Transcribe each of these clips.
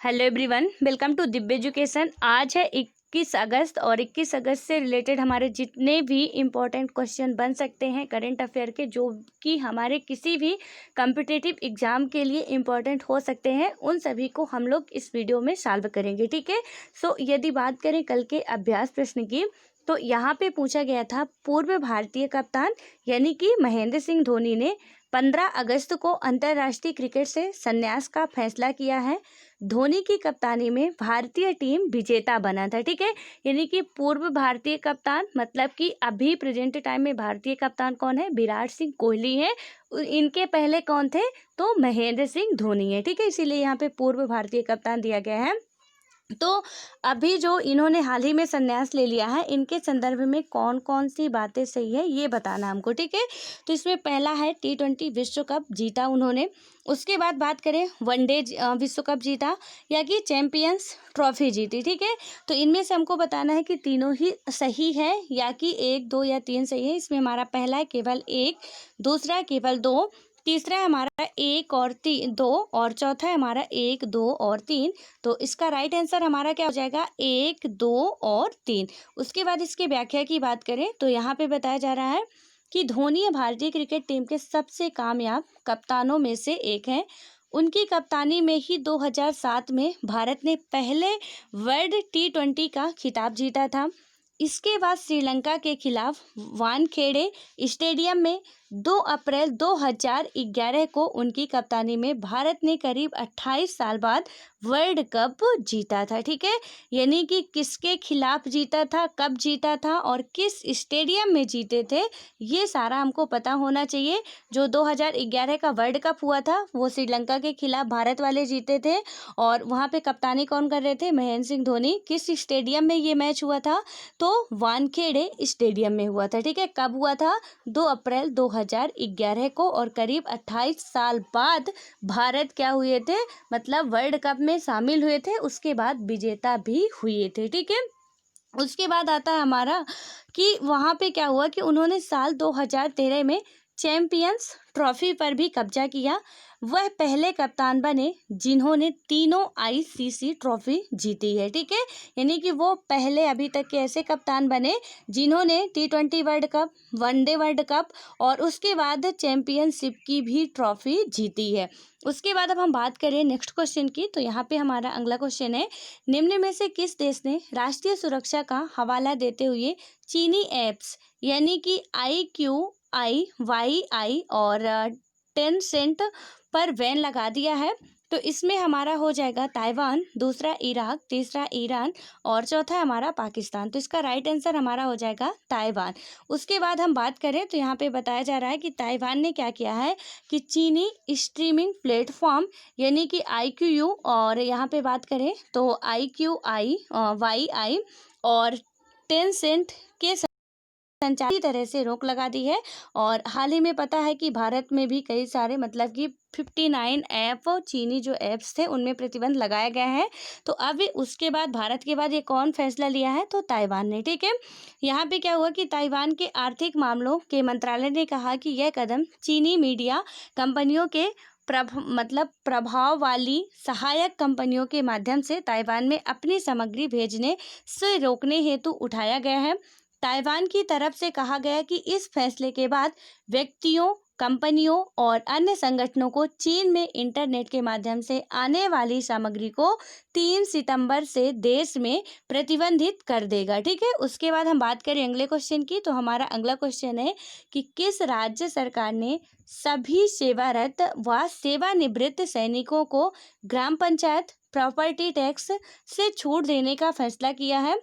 Hello everyone, welcome to Divya education. आज है 21 अगस्त और 21 अगस्त से रिलेटेड हमारे जितने भी इम्पोर्टेंट क्वेश्चन बन सकते हैं करंट अफेयर के, जो कि हमारे किसी भी कम्पिटिटिव एग्जाम के लिए इम्पोर्टेंट हो सकते हैं, उन सभी को हम लोग इस वीडियो में सॉल्व करेंगे। ठीक है। सो यदि बात करें कल के अभ्यास प्रश्न की, तो यहाँ पे पूछा गया था पूर्व भारतीय कप्तान यानी कि महेंद्र सिंह धोनी ने 15 अगस्त को अंतर्राष्ट्रीय क्रिकेट से संन्यास का फैसला किया है। धोनी की कप्तानी में भारतीय टीम विजेता बना था। ठीक है। यानी कि पूर्व भारतीय कप्तान मतलब कि अभी प्रेजेंट टाइम में भारतीय कप्तान कौन है? विराट सिंह कोहली है। इनके पहले कौन थे? तो महेंद्र सिंह धोनी है। ठीक है। इसीलिए यहाँ पे पूर्व भारतीय कप्तान दिया गया है। तो अभी जो इन्होंने हाल ही में संन्यास ले लिया है, इनके संदर्भ में कौन कौन सी बातें सही है ये बताना हमको। ठीक है। तो इसमें पहला है T20 विश्व कप जीता उन्होंने। उसके बाद बात करें वनडे विश्व कप जीता या कि चैंपियंस ट्रॉफी जीती। ठीक है। तो इनमें से हमको बताना है कि तीनों ही सही है या कि 1, 2 या 3 सही है। इसमें हमारा पहला है केवल 1, दूसरा है केवल 2, तीसरा है हमारा 1 और 2 और चौथा है हमारा 1, 2 और 3। तो इसका राइट आंसर हमारा क्या हो जाएगा? 1, 2 और 3। उसके बाद इसकी व्याख्या की बात करें तो यहाँ पे बताया जा रहा है कि धोनी भारतीय क्रिकेट टीम के सबसे कामयाब कप्तानों में से एक हैं। उनकी कप्तानी में ही 2007 में भारत ने पहले वर्ल्ड T20 का खिताब जीता था। इसके बाद श्रीलंका के खिलाफ वानखेड़े स्टेडियम में 2 अप्रैल 2011 को उनकी कप्तानी में भारत ने करीब 28 साल बाद वर्ल्ड कप जीता था। ठीक है। यानी कि किसके खिलाफ जीता था, कब जीता था और किस स्टेडियम में जीते थे, ये सारा हमको पता होना चाहिए। जो 2011 का वर्ल्ड कप हुआ था वो श्रीलंका के खिलाफ भारत वाले जीते थे और वहाँ पे कप्तानी कौन कर रहे थे? महेंद्र सिंह धोनी। किस स्टेडियम में ये मैच हुआ था? तो वानखेड़े स्टेडियम में हुआ था। ठीक है। कब हुआ था? 2 अप्रैल 2011 को। और करीब 28 साल बाद भारत क्या हुए थे? मतलब वर्ल्ड कप में शामिल हुए थे, उसके बाद विजेता भी हुए थे। ठीक है। उसके बाद आता है हमारा कि वहाँ पे क्या हुआ कि उन्होंने साल 2013 में चैंपियंस ट्रॉफी पर भी कब्जा किया। वह पहले कप्तान बने जिन्होंने तीनों ICC ट्रॉफी जीती है। ठीक है। यानी कि वो पहले अभी तक के ऐसे कप्तान बने जिन्होंने T20 world cup, one day world cup और उसके बाद चैंपियनशिप की भी ट्रॉफी जीती है। उसके बाद अब हम बात करें नेक्स्ट क्वेश्चन की, तो यहाँ पे हमारा अगला क्वेश्चन है, निम्न में से किस देश ने राष्ट्रीय सुरक्षा का हवाला देते हुए चीनी ऐप्स यानी कि IQIYI और टेंसेंट पर बैन लगा दिया है? तो इसमें हमारा हो जाएगा ताइवान, दूसरा इराक, तीसरा ईरान और चौथा हमारा पाकिस्तान। तो इसका राइट आंसर हमारा हो जाएगा ताइवान। उसके बाद हम बात करें तो यहाँ पे बताया जा रहा है कि ताइवान ने क्या किया है कि चीनी स्ट्रीमिंग प्लेटफॉर्म यानी कि IQU और यहाँ पे बात करें तो IQIYI और टेंसेंट के संचार की तरह से रोक लगा दी है। और हाल ही में पता है कि भारत में भी कई सारे मतलब कि 59 ऐप चीनी जो ऐप्स थे उनमें प्रतिबंध लगाया गया है। तो अब उसके बाद भारत के बाद ये कौन फैसला लिया है? तो ताइवान ने। ठीक है। यहाँ पे क्या हुआ कि ताइवान के आर्थिक मामलों के मंत्रालय ने कहा कि यह कदम चीनी मीडिया कंपनियों के प्रभाव वाली सहायक कंपनियों के माध्यम से ताइवान में अपनी सामग्री भेजने से रोकने हेतु उठाया गया है। ताइवान की तरफ से कहा गया कि इस फैसले के बाद व्यक्तियों, कंपनियों और अन्य संगठनों को चीन में इंटरनेट के माध्यम से आने वाली सामग्री को 3 सितंबर से देश में प्रतिबंधित कर देगा। ठीक है। उसके बाद हम बात करें अगले क्वेश्चन की, तो हमारा अगला क्वेश्चन है कि किस राज्य सरकार ने सभी सेवारत व सेवानिवृत्त सैनिकों को ग्राम पंचायत प्रॉपर्टी टैक्स से छूट देने का फैसला किया है?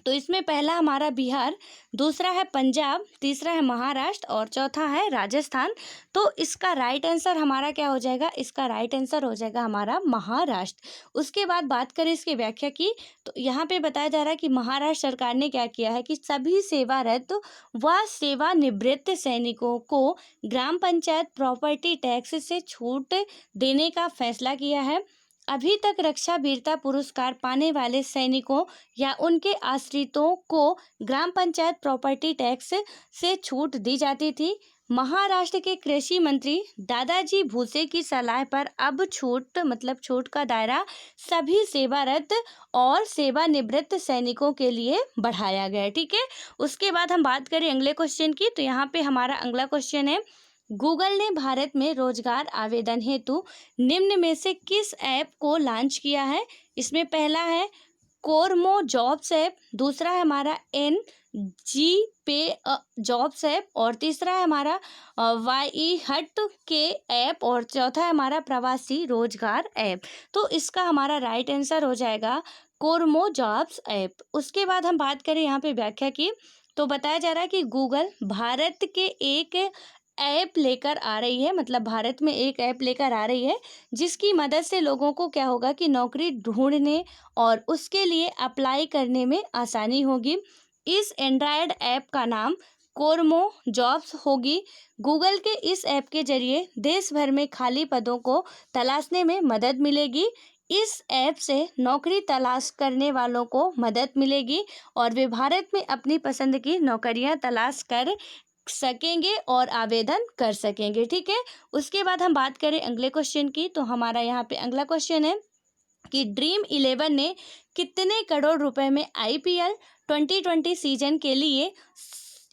तो इसमें पहला हमारा बिहार, दूसरा है पंजाब, तीसरा है महाराष्ट्र और चौथा है राजस्थान। तो इसका राइट आंसर हमारा क्या हो जाएगा? इसका राइट आंसर हो जाएगा हमारा महाराष्ट्र। उसके बाद बात करें इसकी व्याख्या की, तो यहाँ पे बताया जा रहा है कि महाराष्ट्र सरकार ने क्या किया है कि सभी सेवारत व सेवानिवृत्त सैनिकों को ग्राम पंचायत प्रॉपर्टी टैक्स से छूट देने का फैसला किया है। अभी तक रक्षा वीरता पुरस्कार पाने वाले सैनिकों या उनके आश्रितों को ग्राम पंचायत प्रॉपर्टी टैक्स से छूट दी जाती थी। महाराष्ट्र के कृषि मंत्री दादाजी भुसे की सलाह पर अब छूट मतलब छूट का दायरा सभी सेवारत और सेवानिवृत्त सैनिकों के लिए बढ़ाया गया है। ठीक है, उसके बाद हम बात करें अगले क्वेश्चन की, तो यहाँ पे हमारा अगला क्वेश्चन है, गूगल ने भारत में रोजगार आवेदन हेतु निम्न में से किस ऐप को लॉन्च किया है। इसमें पहला है कोरमो जॉब्स ऐप, दूसरा है हमारा एन जी पे जॉब्स ऐप, और तीसरा है हमारा वाई हट के ऐप, और चौथा है हमारा प्रवासी रोजगार ऐप। तो इसका हमारा राइट आंसर हो जाएगा कोरमो जॉब्स ऐप। उसके बाद हम बात करें यहाँ पे व्याख्या की, तो बताया जा रहा है कि गूगल भारत के एक ऐप लेकर आ रही है, मतलब भारत में एक ऐप लेकर आ रही है जिसकी मदद से लोगों को क्या होगा कि नौकरी ढूंढने और उसके लिए अप्लाई करने में आसानी होगी। इस एंड्रॉयड ऐप का नाम कोरमो जॉब्स होगी। गूगल के इस ऐप के जरिए देश भर में खाली पदों को तलाशने में मदद मिलेगी। इस ऐप से नौकरी तलाश करने वालों को मदद मिलेगी और वे भारत में अपनी पसंद की नौकरियां तलाश कर सकेंगे और आवेदन कर सकेंगे। ठीक है, उसके बाद हम बात करें अगले क्वेश्चन की, तो हमारा यहाँ पे अगला क्वेश्चन है कि ड्रीम 11 ने कितने करोड़ रुपए में आईपीएल 2020 सीजन के लिए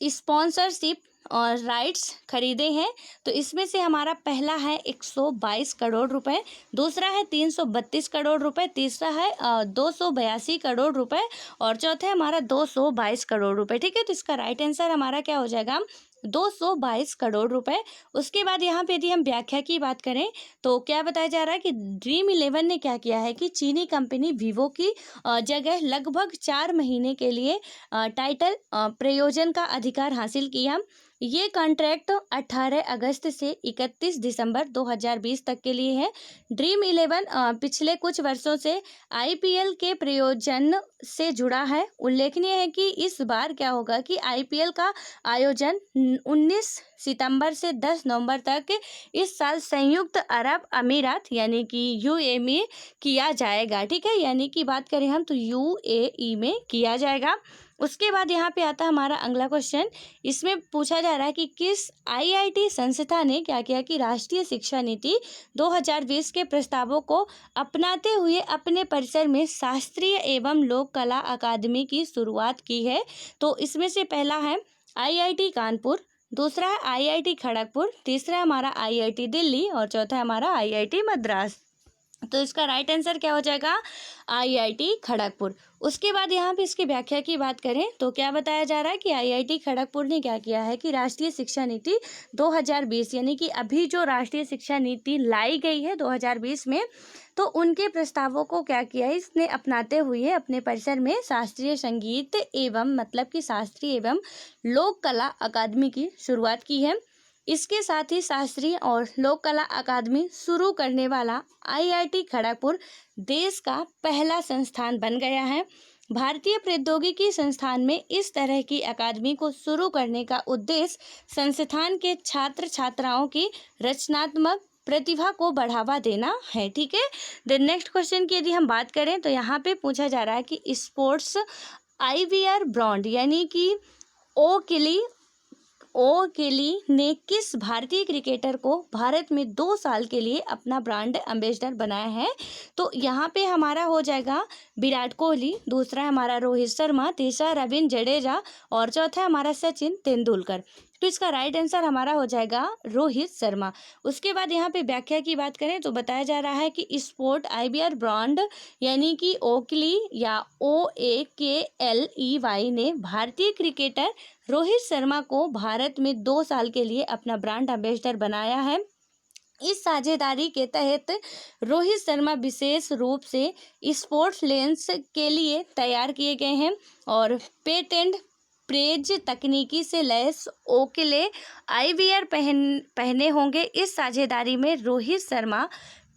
स्पॉन्सरशिप और राइट्स खरीदे हैं। तो इसमें से हमारा पहला है 122 करोड़ रुपए, दूसरा है 332 करोड़ रुपए, तीसरा है 282 करोड़ रुपए, और चौथा है हमारा 222 करोड़ रुपए। ठीक है, तो इसका राइट आंसर हमारा क्या हो जाएगा 222 करोड़ रुपए। उसके बाद यहाँ पे यदि हम व्याख्या की बात करें तो क्या बताया जा रहा है कि ड्रीम 11 ने क्या किया है कि चीनी कंपनी वीवो की जगह लगभग 4 महीने के लिए टाइटल प्रयोजन का अधिकार हासिल किया। ये कॉन्ट्रैक्ट 18 अगस्त से 31 दिसंबर 2020 तक के लिए है। ड्रीम 11 पिछले कुछ वर्षों से आईपीएल के प्रयोजन से जुड़ा है। उल्लेखनीय है कि इस बार क्या होगा कि आईपीएल का आयोजन 19 सितंबर से 10 नवंबर तक इस साल संयुक्त अरब अमीरात यानी कि यूएई में किया जाएगा। ठीक है, यानी कि बात करें हम तो यूएई में किया जाएगा। उसके बाद यहाँ पे आता है हमारा अगला क्वेश्चन। इसमें पूछा जा रहा है कि किस आईआईटी संस्था ने क्या किया कि राष्ट्रीय शिक्षा नीति 2020 के प्रस्तावों को अपनाते हुए अपने परिसर में शास्त्रीय एवं लोक कला अकादमी की शुरुआत की है। तो इसमें से पहला है आईआईटी कानपुर, दूसरा है आईआईटी खड़गपुर, तीसरा है हमारा आईआईटी दिल्ली, और चौथा है हमारा आईआईटी मद्रास। तो इसका राइट आंसर क्या हो जाएगा आईआईटी खड़गपुर। उसके बाद यहाँ पे इसकी व्याख्या की बात करें तो क्या बताया जा रहा है कि आईआईटी खड़गपुर ने क्या किया है कि राष्ट्रीय शिक्षा नीति 2020 यानी कि अभी जो राष्ट्रीय शिक्षा नीति लाई गई है 2020 में, तो उनके प्रस्तावों को क्या किया है इसने अपनाते हुए अपने परिसर में शास्त्रीय संगीत एवं मतलब कि शास्त्रीय एवं लोक कला अकादमी की शुरुआत की है। इसके साथ ही शास्त्रीय और लोक कला अकादमी शुरू करने वाला आईआईटी खड़गपुर देश का पहला संस्थान बन गया है। भारतीय प्रौद्योगिकी संस्थान में इस तरह की अकादमी को शुरू करने का उद्देश्य संस्थान के छात्र छात्राओं की रचनात्मक प्रतिभा को बढ़ावा देना है। ठीक है, देन नेक्स्ट क्वेश्चन की यदि हम बात करें तो यहाँ पे पूछा जा रहा है कि स्पोर्ट्स आईवीआर ब्रांड यानी कि ओ केली ने किस भारतीय क्रिकेटर को भारत में 2 साल के लिए अपना ब्रांड एम्बेसडर बनाया है। तो यहाँ पे हमारा हो जाएगा विराट कोहली, दूसरा है हमारा रोहित शर्मा, तीसरा रविंद्र जडेजा, और चौथा है हमारा सचिन तेंदुलकर। तो इसका राइट आंसर हमारा हो जाएगा रोहित शर्मा। उसके बाद यहाँ पे व्याख्या की बात करें तो बताया जा रहा है कि स्पोर्ट आईवीआर ब्रांड यानी कि ओकली या OAKLEY ने भारतीय क्रिकेटर रोहित शर्मा को भारत में 2 साल के लिए अपना ब्रांड एम्बेसडर बनाया है। इस साझेदारी के तहत रोहित शर्मा विशेष रूप से स्पोर्ट्स लेंस के लिए तैयार किए गए हैं और पेटेंट प्रेज तकनीकी से लैस ओकले आईवीआर पहने होंगे। इस साझेदारी में रोहित शर्मा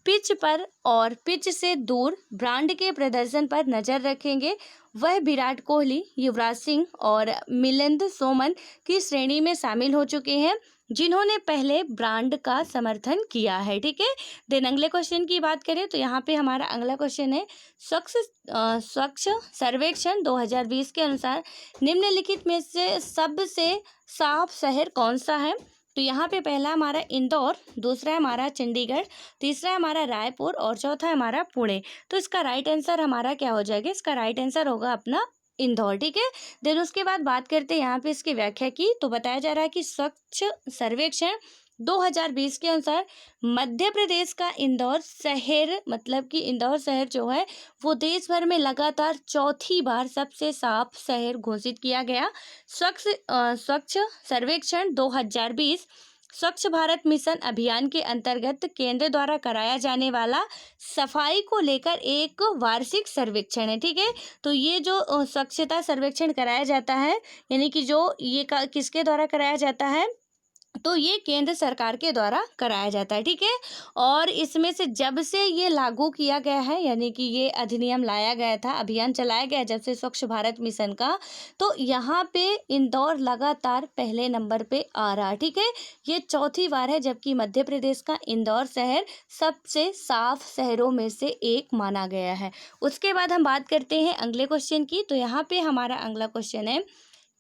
पिच पर और पिच से दूर ब्रांड के प्रदर्शन पर नजर रखेंगे। वह विराट कोहली, युवराज सिंह और मिलिंद सोमन की श्रेणी में शामिल हो चुके हैं जिन्होंने पहले ब्रांड का समर्थन किया है। ठीक है, देन अगले क्वेश्चन की बात करें तो यहाँ पे हमारा अगला क्वेश्चन है स्वच्छ सर्वेक्षण 2020 के अनुसार निम्नलिखित में से सबसे साफ शहर कौन सा है। तो यहाँ पे पहला हमारा इंदौर, दूसरा है हमारा चंडीगढ़, तीसरा है हमारा रायपुर और चौथा है हमारा पुणे। तो इसका राइट आंसर हमारा क्या हो जाएगा? इसका राइट आंसर होगा अपना इंदौर। ठीक है। देन उसके बाद बात करते हैं यहाँ पे इसकी व्याख्या की। तो बताया जा रहा है कि स्वच्छ सर्वेक्षण 2020 के अनुसार मध्य प्रदेश का इंदौर शहर, मतलब कि इंदौर शहर जो है वो देश भर में लगातार चौथी बार सबसे साफ शहर घोषित किया गया। स्वच्छ सर्वेक्षण 2020 स्वच्छ भारत मिशन अभियान के अंतर्गत केंद्र द्वारा कराया जाने वाला सफाई को लेकर एक वार्षिक सर्वेक्षण है। ठीक है। तो ये जो स्वच्छता सर्वेक्षण कराया जाता है, यानी कि जो ये किसके द्वारा कराया जाता है? तो ये केंद्र सरकार के द्वारा कराया जाता है। ठीक है। और इसमें से जब से ये लागू किया गया है, यानी कि ये अधिनियम लाया गया था, अभियान चलाया गया जब से स्वच्छ भारत मिशन का, तो यहाँ पे इंदौर लगातार पहले नंबर पे आ रहा है। ठीक है। ये चौथी बार है जबकि मध्य प्रदेश का इंदौर शहर सबसे साफ शहरों में से एक माना गया है। उसके बाद हम बात करते हैं अगले क्वेश्चन की। तो यहाँ पे हमारा अगला क्वेश्चन है,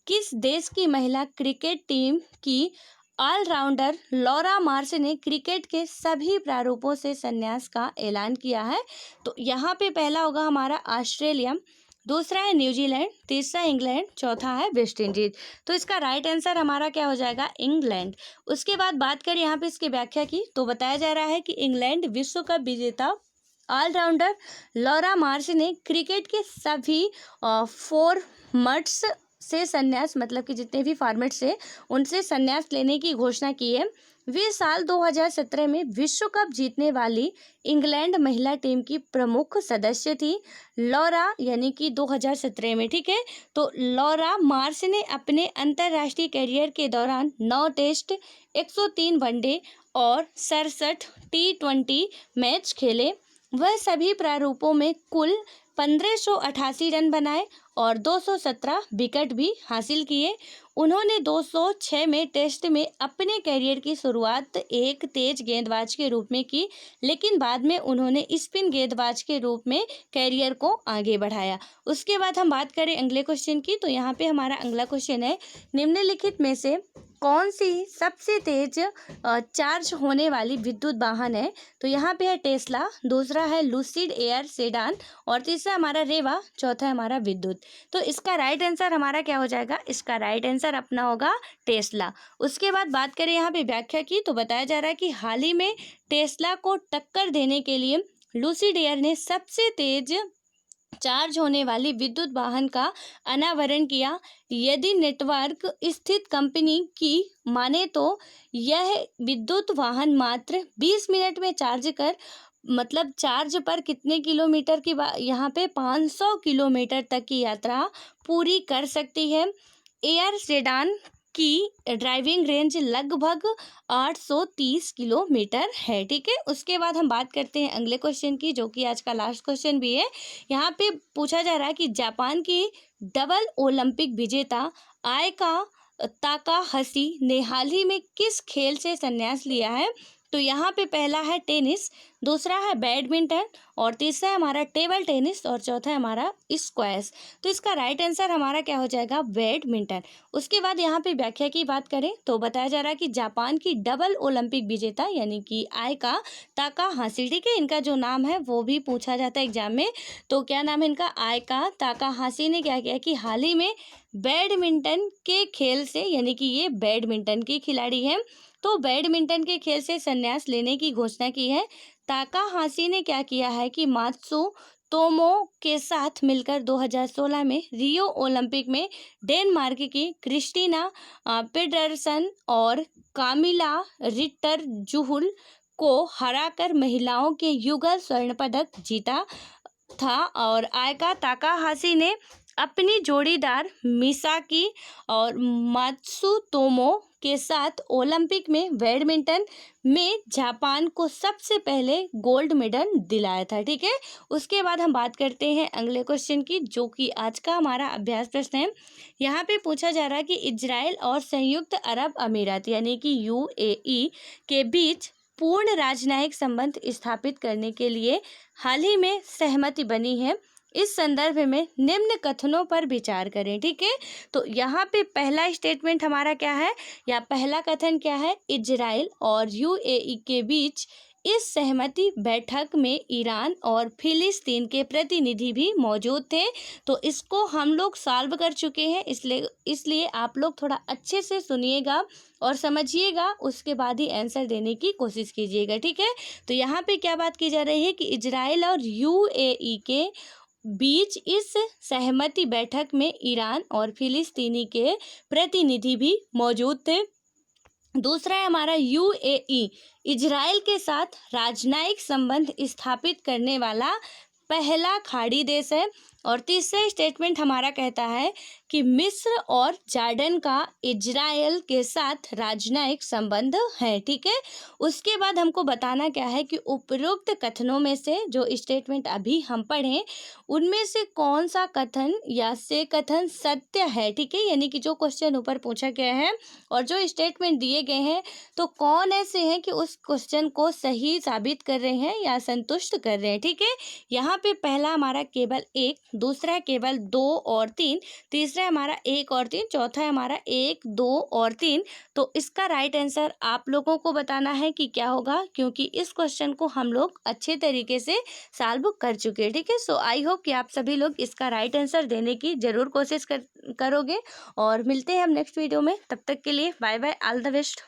किस देश की महिला क्रिकेट टीम की ऑलराउंडर लॉरा मार्श ने क्रिकेट के सभी प्रारूपों से संन्यास का ऐलान किया है? तो यहाँ पे पहला होगा हमारा ऑस्ट्रेलिया, दूसरा है न्यूजीलैंड, तीसरा इंग्लैंड, चौथा है वेस्ट इंडीज। तो इसका राइट आंसर हमारा क्या हो जाएगा? इंग्लैंड। उसके बाद बात करें यहाँ पे इसकी व्याख्या की। तो बताया जा रहा है कि इंग्लैंड विश्व कप विजेता ऑलराउंडर लॉरा मार्श ने क्रिकेट के सभी फॉर्मेट्स से संन्यास, मतलब कि जितने भी फॉर्मेट्स है उनसे संन्यास लेने की घोषणा की है। वे साल 2017 में विश्व कप जीतने वाली इंग्लैंड महिला टीम की प्रमुख सदस्य थी लॉरा, यानी कि 2017 में। ठीक है। तो लॉरा मार्श ने अपने अंतर्राष्ट्रीय करियर के दौरान 9 टेस्ट, 103 वनडे और 67 T20 मैच खेले। वह सभी प्रारूपों में कुल 1588 रन बनाए और 217 विकेट भी हासिल किए। उन्होंने 206 में टेस्ट में अपने करियर की शुरुआत एक तेज गेंदबाज के रूप में की, लेकिन बाद में उन्होंने स्पिन गेंदबाज के रूप में करियर को आगे बढ़ाया। उसके बाद हम बात करें अगले क्वेश्चन की। तो यहाँ पे हमारा अगला क्वेश्चन है, निम्नलिखित में से कौन सी सबसे तेज चार्ज होने वाली विद्युत वाहन है? तो यहाँ पे है टेस्ला, दूसरा है लूसिड एयर सेडान और तीसरा हमारा रेवा, चौथा है हमारा विद्युत। तो इसका राइट आंसर हमारा क्या हो जाएगा? इसका राइट आंसर अपना होगा टेस्ला। उसके बाद बात करें यहाँ पे व्याख्या की। तो बताया जा रहा है कि हाल ही में टेस्ला को टक्कर देने के लिए लूसिड एयर ने सबसे तेज चार्ज होने वाली विद्युत वाहन का अनावरण किया। यदि नेटवर्क स्थित कंपनी की माने तो यह विद्युत वाहन मात्र 20 मिनट में चार्ज कर, मतलब चार्ज पर कितने किलोमीटर की यहाँ पे 500 किलोमीटर तक की यात्रा पूरी कर सकती है। एयर सेडान की ड्राइविंग रेंज लगभग 830 किलोमीटर है। ठीक है। उसके बाद हम बात करते हैं अगले क्वेश्चन की, जो कि आज का लास्ट क्वेश्चन भी है। यहाँ पे पूछा जा रहा है कि जापान की डबल ओलंपिक विजेता आयका ताकाहाशी ने हाल ही में किस खेल से संन्यास लिया है? तो यहाँ पे पहला है टेनिस, दूसरा है बैडमिंटन और तीसरा है हमारा टेबल टेनिस और चौथा है हमारा स्क्वैश। तो इसका राइट आंसर हमारा क्या हो जाएगा? बैडमिंटन। उसके बाद यहाँ पे व्याख्या की बात करें तो बताया जा रहा है कि जापान की डबल ओलंपिक विजेता यानी कि आयका ताकाहाशी, ठीक है, इनका जो नाम है वो भी पूछा जाता है एग्जाम में। तो क्या नाम है इनका? आयका ताकाहाशी ने क्या किया कि हाल ही में बैडमिंटन के खेल से, यानी कि ये बैडमिंटन की खिलाड़ी है, तो बैडमिंटन के खेल से संन्यास लेने की घोषणा की है। ताकाहाशी ने क्या किया है कि मात्सु तोमो के साथ मिलकर 2016 में रियो ओलंपिक में डेनमार्क की क्रिस्टीना पेडरसन और कामिला रिटर जूहुल को हराकर महिलाओं के युगल स्वर्ण पदक जीता था। और आयका ताकाहाशी ने अपनी जोड़ीदार मिसाकी और मात्सुतोमो के साथ ओलंपिक में बैडमिंटन में जापान को सबसे पहले गोल्ड मेडल दिलाया था। ठीक है। उसके बाद हम बात करते हैं अगले क्वेश्चन की, जो कि आज का हमारा अभ्यास प्रश्न है। यहाँ पे पूछा जा रहा है कि इजराइल और संयुक्त अरब अमीरात यानी कि UAE के बीच पूर्ण राजनयिक संबंध स्थापित करने के लिए हाल ही में सहमति बनी है। इस संदर्भ में निम्न कथनों पर विचार करें। ठीक है, तो यहाँ पे पहला स्टेटमेंट हमारा क्या है या पहला कथन क्या है, इजराइल और यूएई के बीच इस सहमति बैठक में ईरान और फिलिस्तीन के प्रतिनिधि भी मौजूद थे। तो इसको हम लोग सॉल्व कर चुके हैं, इसलिए आप लोग थोड़ा अच्छे से सुनिएगा और समझिएगा, उसके बाद ही आंसर देने की कोशिश कीजिएगा। ठीक है, तो यहाँ पे क्या बात की जा रही है कि इजराइल और यूएई के बीच इस सहमति बैठक में ईरान और फिलिस्तीनी के प्रतिनिधि भी मौजूद थे। दूसरा है हमारा यूएई इजराइल के साथ राजनयिक संबंध स्थापित करने वाला पहला खाड़ी देश है। और तीसरा स्टेटमेंट हमारा कहता है कि मिस्र और जॉर्डन का इजराइल के साथ राजनयिक संबंध है। ठीक है, उसके बाद हमको बताना क्या है कि उपरोक्त कथनों में से जो स्टेटमेंट अभी हम पढ़ें उनमें से कौन सा कथन या से कथन सत्य है। ठीक है, यानी कि जो क्वेश्चन ऊपर पूछा गया है और जो स्टेटमेंट दिए गए हैं तो कौन ऐसे हैं कि उस क्वेश्चन को सही साबित कर रहे हैं या संतुष्ट कर रहे हैं। ठीक है, यहाँ पे पहला हमारा केवल एक, दूसरा है केवल 2 और 3, तीसरा है हमारा 1 और 3, चौथा है हमारा 1, 2 और 3। तो इसका राइट आंसर आप लोगों को बताना है कि क्या होगा, क्योंकि इस क्वेश्चन को हम लोग अच्छे तरीके से सॉल्व कर चुके हैं। ठीक है, सो आई होप कि आप सभी लोग इसका राइट आंसर देने की ज़रूर कोशिश करोगे और मिलते हैं हम नेक्स्ट वीडियो में। तब तक के लिए bye bye, all the best.